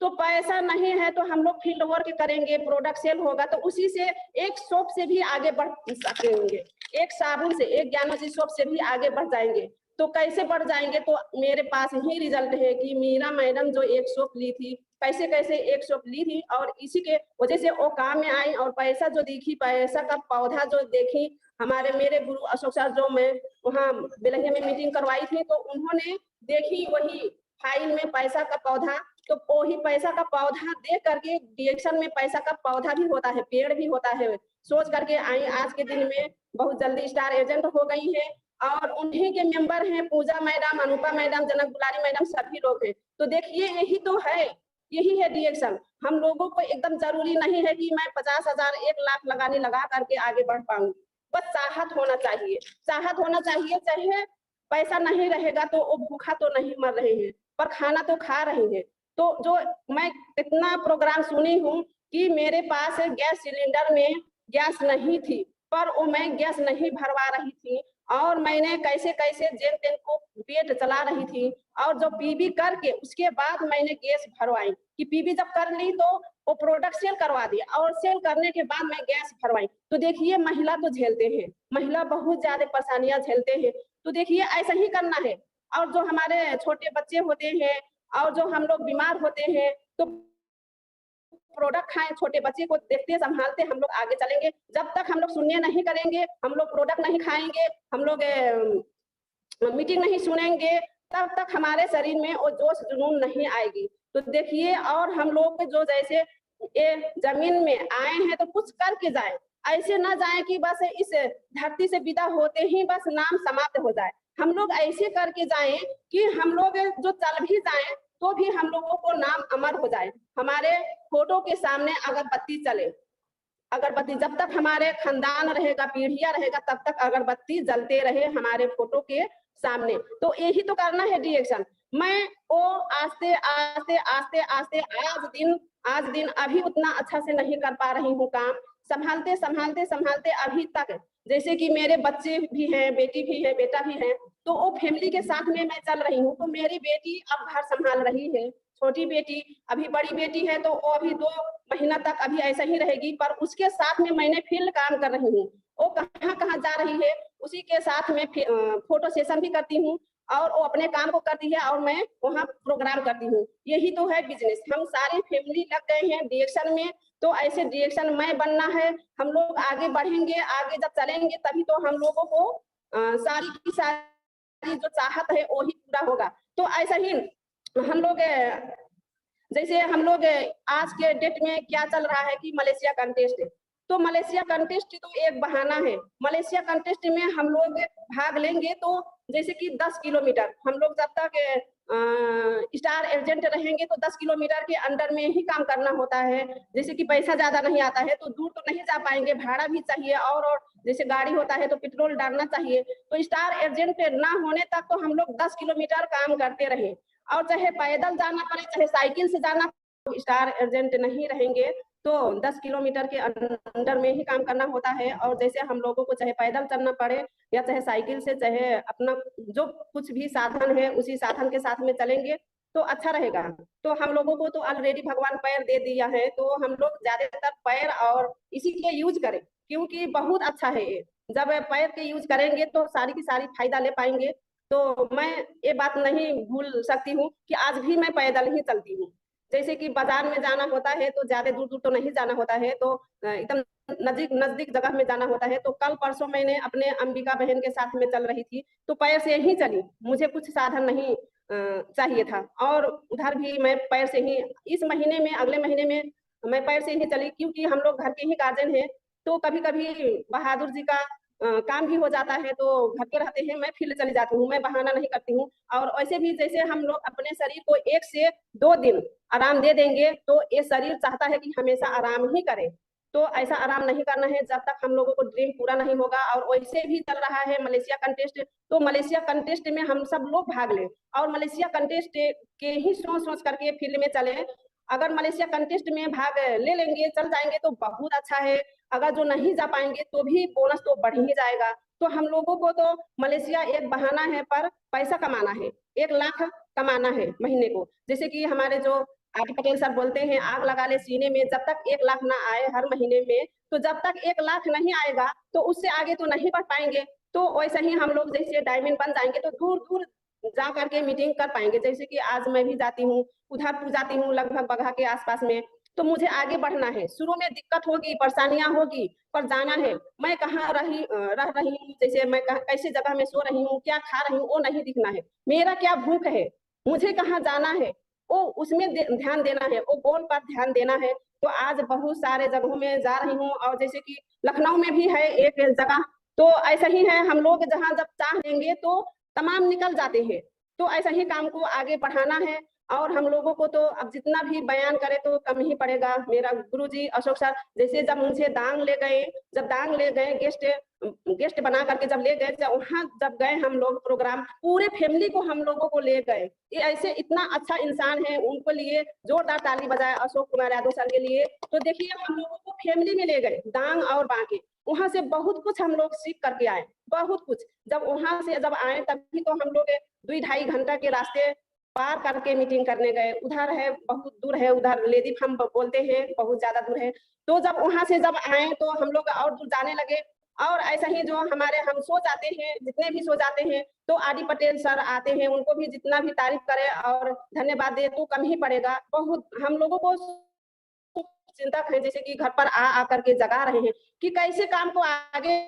तो पैसा नहीं है तो हम लोग फील्ड वर्क करेंगे, प्रोडक्ट सेल होगा तो उसी से एक शॉप से भी आगे बढ़ सकेंगे, एक साबुन से, एक ज्ञानोजी शॉप से भी आगे बढ़ जाएंगे। तो कैसे बढ़ जाएंगे, तो मेरे पास ही रिजल्ट है कि मीरा मैडम जो एक शॉप ली थी, कैसे कैसे एक शॉप ली थी और इसी के वजह से वो काम में आई। और पैसा जो देखी, पैसा का पौधा जो देखी, हमारे मेरे गुरु अशोक सर जो मैं वहाँ बेलहिया में मीटिंग करवाई थी तो उन्होंने देखी वही फाइल में पैसा का पौधा। तो वही पैसा का पौधा देख करके डिएक्शन में पैसा का पौधा भी होता है, पेड़ भी होता है, सोच करके आई। आज के दिन में बहुत जल्दी स्टार एजेंट हो गई है और उन्हीं के मेंबर हैं पूजा मैडम, अनुपा मैडम, जनक दुलारी मैडम, सभी लोग हैं। तो देखिए यही तो है, यही है डिएक्शन। हम लोगों को एकदम जरूरी नहीं है कि मैं 50,000 1 लाख लगाने लगा करके आगे बढ़ पाऊंगी। बस चाहत होना चाहिए, चाहत होना चाहिए। चाहे पैसा नहीं रहेगा तो वो भूखा तो नहीं मर रहे हैं, पर खाना तो खा रहे हैं। तो जो मैं कितना प्रोग्राम सुनी हूँ कि मेरे पास गैस सिलेंडर में गैस नहीं थी, पर वो मैं गैस नहीं भरवा रही थी और मैंने कैसे कैसे जेन तेन को पेट चला रही थी। और जो पीबी करके उसके बाद मैंने गैस भरवाई, कि पीबी जब कर ली तो वो प्रोडक्ट सेल करवा दिया और सेल करने के बाद मैं गैस भरवाई। तो देखिए महिला तो झेलते हैं, महिला बहुत ज्यादा परेशानियां झेलते हैं। तो देखिए ऐसा ही करना है। और जो हमारे छोटे बच्चे होते हैं और जो हम लोग बीमार होते हैं तो प्रोडक्ट खाएं, छोटे बच्चे को देखते संभालते हम लोग आगे चलेंगे। जब तक हम लोग शून्य नहीं करेंगे, हम लोग प्रोडक्ट नहीं खाएंगे, हम लोग मीटिंग नहीं सुनेंगे, तब तक हमारे शरीर में वो जोश जुनून नहीं आएगी। तो देखिए, और हम लोग जो जैसे ये जमीन में आए हैं तो कुछ करके जाए, ऐसे ना जाए कि बस इस धरती से विदा होते ही बस नाम समाप्त हो जाए। हम लोग ऐसे करके जाएं कि हम लोग जो चल भी जाएं तो भी हम लोगों को नाम अमर हो जाए। हमारे फोटो के सामने अगरबत्ती चले, अगरबत्ती जब तक हमारे खानदान रहेगा, पीढ़ियां रहेगा, तब तक अगरबत्ती जलते रहे हमारे फोटो के सामने। तो यही तो करना है डिएक्शन। मैं वो आस्ते आस्ते आस्ते आस्ते आज दिन अभी उतना अच्छा से नहीं कर पा रही हूँ काम, संभालते संभालते संभालते अभी तक जैसे कि मेरे बच्चे भी हैं, बेटी भी है, बेटा भी है, तो वो फैमिली के साथ में मैं चल रही हूँ। तो मेरी बेटी अब घर संभाल रही है, छोटी बेटी, अभी बड़ी बेटी है तो वो अभी 2 महीना तक अभी ऐसा ही रहेगी, पर उसके साथ में मैंने फील्ड काम कर रही हूँ। वो कहाँ-कहाँ जा रही है, उसी के साथ में फोटो सेशन भी करती हूँ और वो अपने काम को करती है और मैं वहाँ प्रोग्राम करती हूँ। यही तो है बिज़नेस। हम सारे फैमिली लग गए हैं डायरेक्शन में, तो ऐसे डायरेक्शन में बनना है। हम लोग आगे बढ़ेंगे, आगे जब चलेंगे तभी तो हम लोगों को सारी की सारी जो चाहत है वो ही पूरा होगा। तो ऐसा ही हम लोग जैसे हम लोग आज के डेट में क्या चल रहा है कि मलेशिया कंटेस्ट है। तो मलेशिया कंटेस्ट तो एक बहाना है। मलेशिया कंटेस्ट में हम लोग भाग लेंगे तो जैसे कि 10 किलोमीटर हम लोग जब तक स्टार एजेंट रहेंगे तो 10 किलोमीटर के अंडर में ही काम करना होता है। जैसे कि पैसा ज़्यादा नहीं आता है तो दूर तो नहीं जा पाएँगे, भाड़ा भी चाहिए और जैसे गाड़ी होता है तो पेट्रोल डालना चाहिए। तो स्टार एजेंट ना होने तक तो हम लोग 10 किलोमीटर काम करते रहें और चाहे पैदल जाना पड़े, चाहे साइकिल से जाना, स्टार एजेंट नहीं रहेंगे तो 10 किलोमीटर के अंदर में ही काम करना होता है। और जैसे हम लोगों को चाहे पैदल चलना पड़े या चाहे साइकिल से, चाहे अपना जो कुछ भी साधन है उसी साधन के साथ में चलेंगे तो अच्छा रहेगा। तो हम लोगों को तो ऑलरेडी भगवान पैर दे दिया है, तो हम लोग ज्यादातर पैर और इसी के यूज करें क्योंकि बहुत अच्छा है ये। जब पैर के यूज करेंगे तो सारी की सारी फायदा ले पाएंगे। तो मैं ये बात नहीं भूल सकती हूँ कि आज भी मैं पैदल ही चलती हूँ। जैसे कि बाजार में जाना होता है तो ज्यादा दूर दूर तो नहीं जाना होता है, तो एकदम नजदीक नजदीक जगह में जाना होता है। तो कल परसों मैंने अपने अंबिका बहन के साथ में चल रही थी तो पैर से ही चली, मुझे कुछ साधन नहीं चाहिए था और उधर भी मैं पैर से ही, इस महीने में अगले महीने में मैं पैर से ही चली क्योंकि हम लोग घर के ही गार्जियन हैं। तो कभी कभी बहादुर जी का काम भी हो जाता है तो घर पे रहते हैं, मैं फील्ड चली जाती हूँ, मैं बहाना नहीं करती हूँ। और वैसे भी जैसे हम लोग अपने शरीर को 1 से 2 दिन आराम दे देंगे तो ये शरीर चाहता है कि हमेशा आराम ही करे। तो ऐसा आराम नहीं करना है जब तक हम लोगों को ड्रीम पूरा नहीं होगा। और वैसे भी चल रहा है मलेशिया कंटेस्ट, तो मलेशिया कंटेस्ट में हम सब लोग भाग लें और मलेशिया कंटेस्ट के ही सोच सोच करके फील्ड में चले। अगर मलेशिया कंटेस्ट में भाग ले लेंगे, चल जाएंगे तो बहुत अच्छा है। अगर जो नहीं जा पाएंगे तो भी बोनस तो बढ़ ही जाएगा। तो हम लोगों को तो मलेशिया एक बहाना है पर पैसा कमाना है, 1 लाख कमाना है महीने को। जैसे कि हमारे जो आर पटेल सर बोलते हैं, आग लगा ले सीने में, जब तक 1 लाख ना आए हर महीने में, तो जब तक 1 लाख नहीं आएगा तो उससे आगे तो नहीं बढ़ पाएंगे। तो वैसे ही हम लोग जैसे डायमंड बन जाएंगे तो दूर दूर जा करके मीटिंग कर पाएंगे। जैसे कि आज मैं भी जाती हूँ, उधर जाती हूँ लगभग बगहा के आसपास में, तो मुझे आगे बढ़ना है। शुरू में दिक्कत होगी, परेशानियां होगी, पर जाना है। मैं कहाँ रह रही हूँ, जैसे मैं कैसे जगह में सो रही हूँ, क्या खा रही हूँ, वो नहीं दिखना है। मेरा क्या भूख है, मुझे कहाँ जाना है, वो उसमें ध्यान देना है, वो गोल पर ध्यान देना है। तो आज बहुत सारे जगहों में जा रही हूँ और जैसे कि लखनऊ में भी है एक जगह, तो ऐसा ही है। हम लोग जहाँ जब चाह लेंगे तो तमाम निकल जाते हैं। तो ऐसा ही काम को आगे बढ़ाना है। और हम लोगों को तो अब जितना भी बयान करे तो कम ही पड़ेगा। मेरा गुरुजी अशोक सर जैसे जब मुझे दांग ले गए, जब दांग ले गए गेस्ट गेस्ट बना करके जब ले गए, जब वहां जब गए हम लोग प्रोग्राम, पूरे फैमिली को हम लोगों को ले गए। ये ऐसे इतना अच्छा इंसान है, उनको लिए जोरदार ताली बजाए अशोक कुमार यादव सर के लिए। तो देखिए हम लोगों को फैमिली में ले गए दांग और बांके, वहां से बहुत कुछ हम लोग सीख करके आए, बहुत कुछ। जब वहां से जब आए तभी तो हम लोग 2-2.5 घंटा के रास्ते पार करके मीटिंग करने गए। उधर है, बहुत दूर है, उधर लेदीप हम बोलते हैं, बहुत ज्यादा दूर है। तो जब वहां से जब आए तो हम लोग और दूर जाने लगे। और ऐसा ही जो हमारे हम सो जाते हैं, जितने भी सो जाते हैं, तो आदि पटेल सर आते हैं, उनको भी जितना भी तारीफ करे और धन्यवाद दे तो कम ही पड़ेगा। बहुत हम लोगों को चिंतक है, जैसे कि घर पर आकर के जगा रहे हैं कि कैसे काम को आगे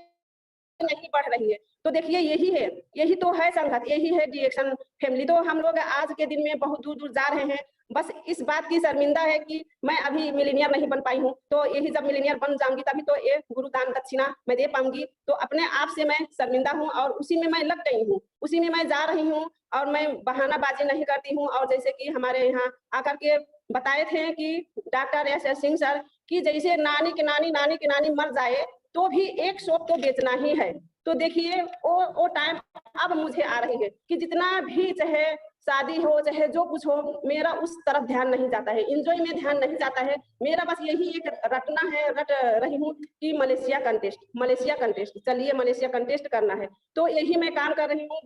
नहीं बढ़ रही है। तो देखिए यही तो है संगत, यही है डायरेक्शन फैमिली। तो हम लोग आज के दिन में बहुत दूर दूर जा रहे हैं। बस इस बात की शर्मिंदा है कि मैं अभी मिलीनियर नहीं बन पाई हूँ। तो यही जब मिलीनियर बन जाऊंगी तभी तो ये गुरुदान दक्षिणा मैं दे पाऊंगी। तो अपने आप से मैं शर्मिंदा हूँ और उसी में मैं लग गई हूँ, उसी में मैं जा रही हूँ और मैं बहानाबाजी नहीं करती हूँ। और जैसे कि हमारे यहाँ आकर के बताए थे कि डॉक्टर एस सिंह सर की जैसे नानी की नानी मर जाए तो भी एक शॉप तो बेचना ही है। तो देखिए वो टाइम अब मुझे आ रही है कि जितना भी चाहे शादी हो चाहे जो कुछ हो, मेरा उस तरफ ध्यान नहीं जाता है, एंजॉय में ध्यान नहीं जाता है। मेरा बस यही एक रटना है, रट रही हूँ कि मलेशिया कंटेस्ट, चलिए मलेशिया कंटेस्ट करना है, तो यही मैं काम कर रही हूँ।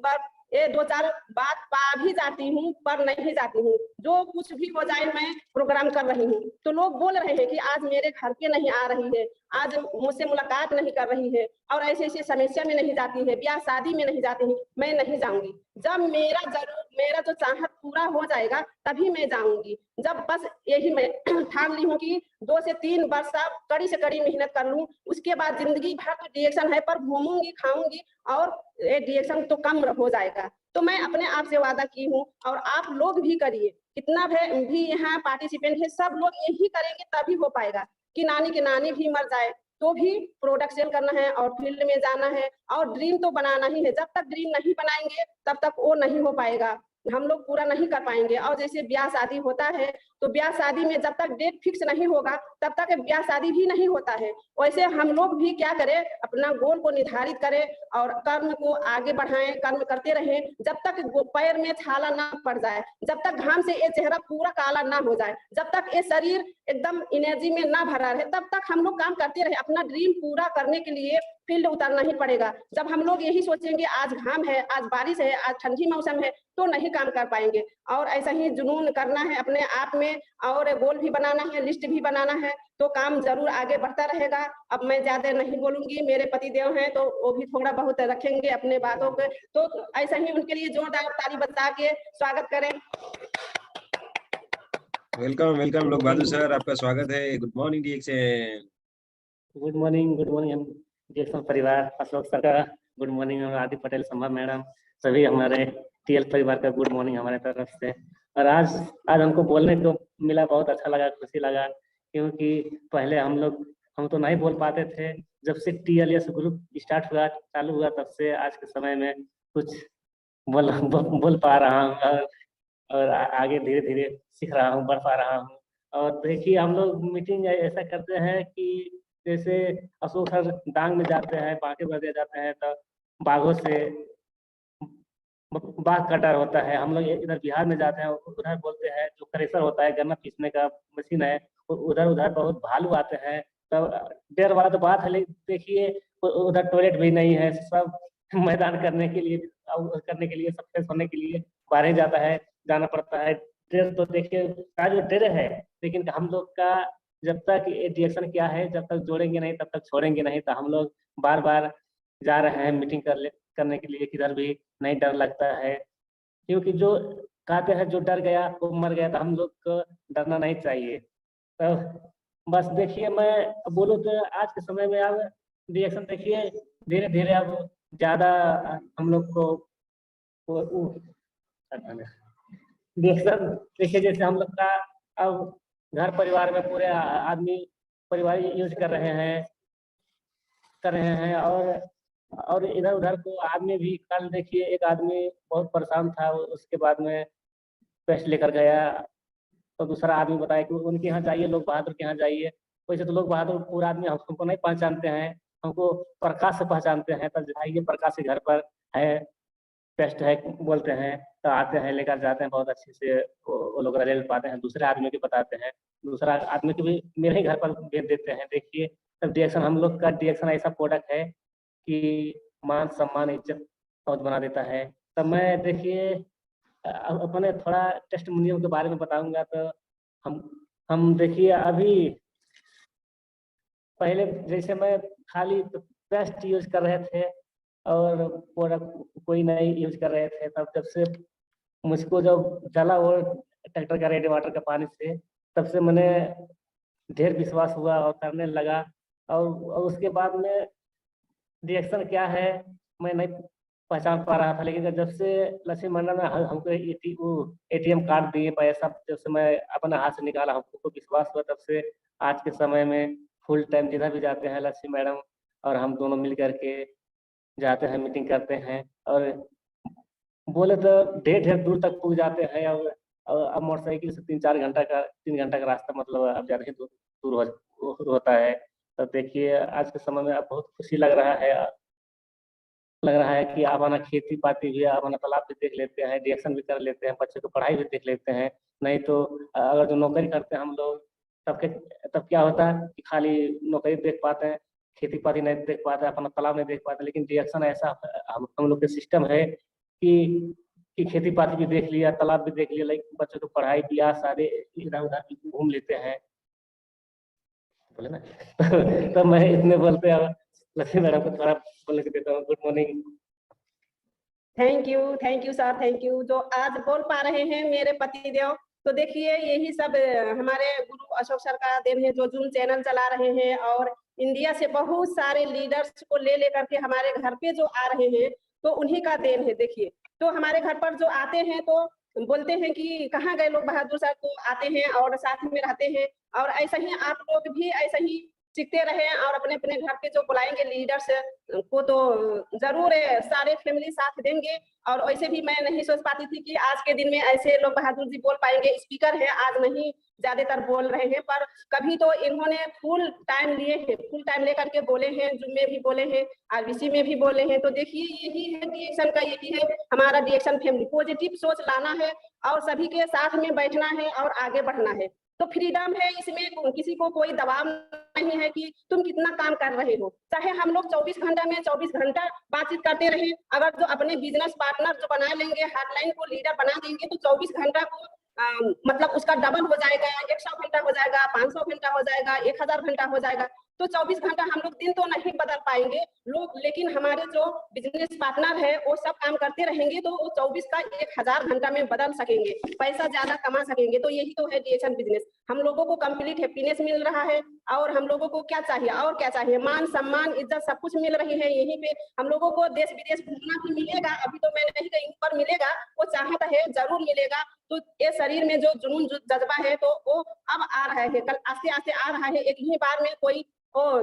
ये 2-4 बात पा भी जाती हूँ पर नहीं जाती हूँ, जो कुछ भी हो जाए मैं प्रोग्राम कर रही हूँ। तो लोग बोल रहे हैं कि आज मेरे घर पे नहीं आ रही है, आज मुझसे मुलाकात नहीं कर रही है, और ऐसे ऐसे समस्या में नहीं जाती है, ब्याह शादी में नहीं जाती है। मैं नहीं जाऊंगी, जब मेरा जो चाहत पूरा हो जाएगा तभी मैं जाऊंगी। जब बस यही मैं ठान ली हूँ कि 2 से 3 वर्ष कड़ी से कड़ी मेहनत कर लूँ, उसके बाद जिंदगी भर तो डिएक्शन है पर घूमूंगी खाऊंगी और ये डिएक्शन तो कम हो जाएगा। तो मैं अपने आप से वादा की हूँ, और आप लोग भी करिए, कितना भी यहाँ पार्टिसिपेंट है सब लोग यही करेंगे तभी हो पाएगा। कि नानी के नानी भी मर जाए तो भी प्रोडक्ट सेल करना है और फील्ड में जाना है, और ड्रीम तो बनाना ही है। जब तक ड्रीम नहीं बनाएंगे तब तक वो नहीं हो पाएगा, हम लोग पूरा नहीं कर पाएंगे। और जैसे ब्याह शादी होता है, तो ब्याह शादी में जब तक डेट फिक्स नहीं होगा तब तक ब्याह शादी भी नहीं होता है। वैसे हम लोग भी क्या करें, अपना गोल को निर्धारित करें और कर्म को आगे बढ़ाएं, कर्म करते रहें जब तक पैर में छाला ना पड़ जाए, जब तक घाम से ये चेहरा पूरा काला ना हो जाए, जब तक ये शरीर एकदम एनर्जी में ना भरा रहे, तब तक हम लोग काम करते रहे। अपना ड्रीम पूरा करने के लिए फील्ड उतारना ही पड़ेगा। जब हम लोग यही सोचेंगे आज घाम है, आज बारिश है, आज ठंडी मौसम है, तो नहीं काम कर पाएंगे। और ऐसा ही जुनून करना है अपने आप में, और गोल भी बनाना है, लिस्ट भी बनाना है, तो काम जरूर आगे बढ़ता रहेगा। अब मैं ज्यादा नहीं बोलूंगी, मेरे पति देव हैं तो वो भी थोड़ा बहुत रखेंगे अपने बातों पे, तो ऐसा ही उनके लिए जोरदार ताली बजा के स्वागत करें। वेलकम वेलकम लोग बहादुर सर, आपका स्वागत है। गुड मॉर्निंग डिएक्शन। गुड मॉर्निंग हम डिएक्शन परिवार, अशोक सर का गुड मॉर्निंग, आदि पटेल संभव मैडम, सभी हमारे टीएल परिवार का गुड मॉर्निंग हमारे तरफ से। और आज हमको बोलने को मिला, बहुत अच्छा लगा, खुशी लगा, क्योंकि पहले हम तो नहीं बोल पाते थे। जब से टीएलएस ग्रुप स्टार्ट हुआ, चालू हुआ, तब से आज के समय में कुछ बोल पा रहा हूँ, और आगे धीरे धीरे सीख रहा हूँ, बढ़ पा रहा हूँ। और देखिए हम लोग मीटिंग ऐसा करते हैं कि जैसे अशोक सर डांग में जाते हैं, बांके बजे जाते हैं, तो बाघों से बाघ कटर होता है। हम लोग इधर बिहार में जाते हैं, उधर बोलते हैं जो थ्रेसर होता है, गन्ना पीसने का मशीन है, उधर बहुत भालू आते हैं। तब डर वाला तो बात है, लेकिन देखिए उधर टॉयलेट भी नहीं है, सब मैदान करने के लिए सक्सेस होने के लिए बाहर जाना पड़ता है। ट्रेन तो देखिए का जो ट्रेन है, लेकिन हम लोग का जब तक ये डिएक्शन क्या है, जब तक जोड़ेंगे नहीं तब तक छोड़ेंगे नहीं। तो हम लोग बार बार जा रहे हैं मीटिंग करने के लिए, किधर भी नहीं डर लगता है, क्योंकि जो कहते हैं जो डर गया वो मर गया, तो हम लोग को डरना नहीं चाहिए। तो बस देखिए मैं बोलूँ तो आज के समय में अब डिएक्शन देखिए धीरे धीरे अब ज्यादा हम लोग को डिएक्शन देखिए, जैसे हम लोग का अब घर परिवार में पूरे आदमी परिवार यूज कर रहे हैं। और इधर उधर को आदमी भी, कल देखिए एक आदमी बहुत परेशान था, उसके बाद में पेस्ट लेकर गया, तो दूसरा आदमी बताया कि उनके यहाँ जाइए, लोग बहादुर के यहाँ जाइए। वैसे तो लोग बहादुर पूरा आदमी हमको नहीं पहचानते हैं, हमको प्रकाश से पहचानते हैं। तो जाइए प्रकाश के घर पर है, पेस्ट है बोलते हैं, तो आते हैं, लेकर जाते हैं, बहुत अच्छे से वो लोग रिजल्ट पाते हैं, दूसरे आदमी को बताते हैं, दूसरा आदमी को भी मेरे ही घर पर भेज देते हैं। देखिए तब डिएक्शन, हम लोग का डिएक्शन ऐसा प्रोडक्ट है कि मान सम्मान इज्जत बहुत बना देता है। तब मैं देखिए अपने थोड़ा टेस्टिमोनियल के बारे में बताऊंगा। तो हम देखिए अभी पहले जैसे मैं खाली पेस्ट यूज कर रहे थे और प्रोडक्ट कोई नहीं यूज कर रहे थे, तब जब से मुझको जब चला वो ट्रैक्टर का रेडी वाटर का पानी से, तब से मैंने ढेर विश्वास हुआ और करने लगा। और उसके बाद में रिएक्शन क्या है मैं नहीं पहचान पा रहा था, लेकिन जब से लक्ष्मी मंडल में हमको एटीएम कार्ड दिए पैसा, जब से मैं अपने हाथ से निकाला, हमको विश्वास हुआ, तब से आज के समय में फुल टाइम जिधर भी जाते हैं लक्ष्मी मैडम और हम दोनों मिल करके जाते हैं, मीटिंग करते हैं, और बोले तो ढेर दूर तक पहुंच जाते हैं। और अब मोटरसाइकिल से 3 घंटा का रास्ता, मतलब अब ज़्यादा ही दूर होता है। तो देखिए आज के समय में अब बहुत खुशी लग रहा है, लग रहा है कि अपना खेती पाती भी, अपना तालाब भी देख लेते हैं, रिएक्शन भी कर लेते हैं, बच्चे को पढ़ाई भी देख लेते हैं। नहीं तो अगर जो नौकरी करते हैं हम लोग, तब क्या होता है कि खाली नौकरी देख पाते हैं, खेती पाती नहीं देख पाते, अपना तालाब नहीं देख पाते। लेकिन रिएक्शन ऐसा हम लोग के सिस्टम है कि खेती पाती भी देख लिया, तालाब भी देख लिया, लेकिन बच्चों को पढ़ाई दिया, सारे इधर उधर भी घूम लेते हैं, बोले ना। तो मैं इतने बोलते हैं, लक्ष्मी मैडम को थोड़ा बोलने के देता हूँ। Good morning. Thank you sir, thank you जो आज बोल पा रहे हैं मेरे पति देव। तो देखिए यही सब हमारे गुरु अशोक सर का देन है, जो जूम चैनल चला रहे हैं और इंडिया से बहुत सारे लीडर्स को ले लेकर के हमारे घर पे जो आ रहे हैं, तो उन्हीं का देन है। देखिए तो हमारे घर पर जो आते हैं तो बोलते हैं कि कहाँ गए लोग बहादुर सर, तो आते हैं और साथ में रहते हैं। और ऐसा ही आप लोग भी ऐसा ही सीखते रहे और अपने अपने घर पे जो बुलाएंगे लीडर्स को तो जरूर सारे फैमिली साथ देंगे। और वैसे भी मैं नहीं सोच पाती थी कि आज के दिन में ऐसे लोग बहादुर जी बोल पाएंगे। स्पीकर है, आज नहीं ज्यादातर बोल रहे हैं, पर कभी तो इन्होंने फुल टाइम लिए हैं, फुल टाइम लेकर के बोले हैं, जूम में भी बोले हैं, आरबीसी में भी बोले हैं। तो देखिए यही है रिएक्शन का, यही है हमारा रिएक्शन फैमिली। पॉजिटिव सोच लाना है और सभी के साथ में बैठना है और आगे बढ़ना है। तो फ्रीडम है इसमें, किसी को कोई दबाव नहीं है कि तुम कितना काम कर रहे हो। चाहे हम लोग 24 घंटा में 24 घंटा बातचीत करते रहे, अगर जो अपने बिजनेस पार्टनर जो बना लेंगे, हार्डलाइन को लीडर बना देंगे, तो 24 घंटा को मतलब उसका डबल हो जाएगा, 100 घंटा हो जाएगा, 500 घंटा हो जाएगा, 1000 घंटा हो जाएगा। तो 24 घंटा हम लोग दिन तो नहीं बदल पाएंगे लोग, लेकिन हमारे जो बिजनेस पार्टनर है वो सब काम करते रहेंगे, तो वो 24 का 1000 घंटा में बदल सकेंगे, पैसा ज्यादा कमा सकेंगे। तो यही तो है रिएक्शन बिजनेस। हम लोगों को कंप्लीट हैप्पीनेस मिल रहा है और हम लोगों को क्या चाहिए और क्या चाहिए, मान सम्मान इज्जत सब कुछ मिल रही है। यहीं पे हम लोगों को देश विदेश घूमना भी मिलेगा, अभी तो मैं नहीं गई पर मिलेगा, वो चाहत है जरूर मिलेगा। तो ये शरीर में जो जुनून जज्बा है तो वो अब आ रहा है, कल आस्ते आस्ते आ रहा है। एक ही बार में कोई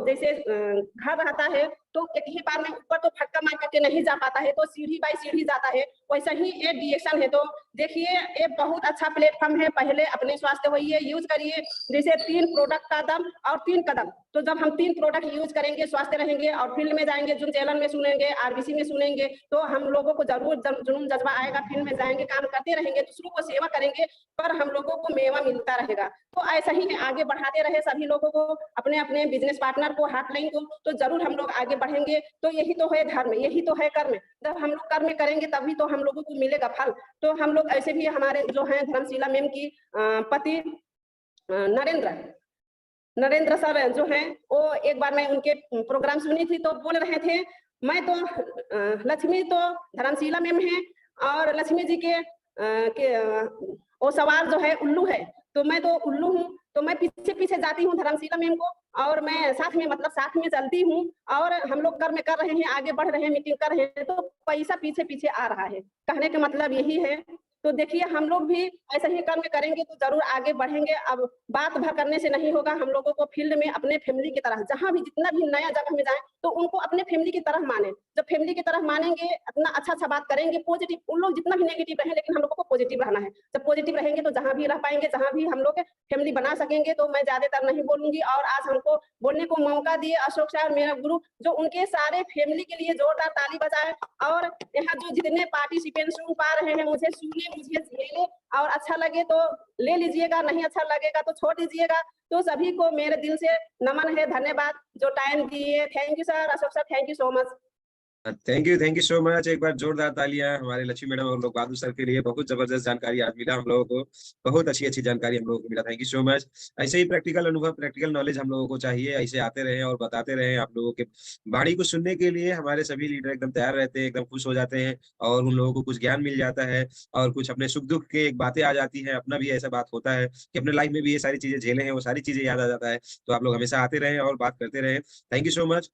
जैसे घर रहता है तो एक ही बार में ऊपर तो फटका मार करके नहीं जा पाता है, तो सीढ़ी बाई सीढ़ी जाता है, वैसा ही ये रिएक्शन है। तो देखिए ये बहुत अच्छा प्लेटफॉर्म है, पहले अपने स्वास्थ्य होइए, यूज करिए। जैसे 3 प्रोडक्ट का दम और 3 कदम, तो जब हम 3 प्रोडक्ट यूज करेंगे, स्वास्थ्य रहेंगे और फील्ड में जाएंगे, जूम चैनल में सुनेंगे, आरबीसी में सुनेंगे, तो हम लोगों को जरूर जुनून जज्बा आएगा, फील्ड में जाएंगे, काम करते रहेंगे, दूसरों को सेवा करेंगे, पर हम लोगों को मेवा मिलता रहेगा। तो ऐसा ही आगे बढ़ाते रहे सभी लोगों को, अपने अपने बिजनेस पार्टनर को, हार्डलाइन को, तो जरूर हम लोग आगे बढ़ेंगे। तो यही तो है धर्म, यही तो है कर्म। जब हम लोग कर्म करेंगे तभी तो हम लोगों को मिलेगा फल। तो हम लोग ऐसे भी हमारे जो है धर्मशिला मैम की पति नरेंद्र सर जो हैं, वो एक बार मैं उनके प्रोग्राम सुनी थी तो बोल रहे थे, मैं तो लक्ष्मी तो धर्मशिला मैम है और लक्ष्मी जी के वो सवार जो है उल्लू है, तो मैं तो उल्लू हूँ, तो मैं पीछे पीछे जाती हूँ धर्मशिला मैम को और मैं साथ में मतलब साथ में चलती हूँ और हम लोग कर्म कर रहे हैं, आगे बढ़ रहे हैं, मीटिंग कर रहे हैं, तो पैसा पीछे पीछे आ रहा है। कहने का मतलब यही है। तो देखिए हम लोग भी ऐसा ही कर्म करेंगे तो जरूर आगे बढ़ेंगे। अब बात भर करने से नहीं होगा, हम लोगों को फील्ड में अपने फैमिली की तरह, जहां भी जितना भी नया जगह में जाए तो उनको अपने फैमिली की तरह माने। जब फैमिली की तरह मानेंगे, इतना अच्छा बात करेंगे, पॉजिटिव, उन लोग जितना भी नेगेटिव रहे लेकिन हम लोगों को पॉजिटिव रहना है। जब पॉजिटिव रहेंगे तो जहां भी रह पाएंगे, जहां भी हम लोग फैमिली बना सकेंगे। तो मैं ज्यादातर नहीं बोलूंगी और आज हमको बोलने को मौका दिए अशोक सर मेरा गुरु, जो उनके सारे फैमिली के लिए जोरदार ताली बजाए। और यहाँ जो जितने पार्टिसिपेंट सुन पा रहे हैं, मुझे सुने, मुझे झेले, और अच्छा लगे तो ले लीजिएगा, नहीं अच्छा लगेगा तो छोड़ दीजिएगा। तो सभी को मेरे दिल से नमन है, धन्यवाद जो टाइम दिए। Thank you sir, Ashok sir, thank you so much. Thank you so much. एक बार जोरदार तालियां हमारे लक्ष्मी मैडम और लोग बहादुर सर के लिए। बहुत जबरदस्त जानकारी आज मिला हम लोगों को, बहुत अच्छी जानकारी हम लोगों को मिला। Thank you so much. ऐसे ही प्रैक्टिकल अनुभव, प्रैक्टिकल नॉलेज हम लोगों को चाहिए, ऐसे आते रहे और बताते रहे। आप लोगों के वाणी को सुनने के लिए हमारे सभी लीडर एकदम तैयार रहते हैं, एकदम खुश हो जाते हैं और उन लोगों को कुछ ज्ञान मिल जाता है और कुछ अपने सुख दुख के एक बातें आ जाती है। अपना भी ऐसा बात होता है कि अपने लाइफ में भी ये सारी चीजें झेले हैं, वो सारी चीजें याद आ जाता है। तो आप लोग हमेशा आते रहे और बात करते रहे। Thank you so much.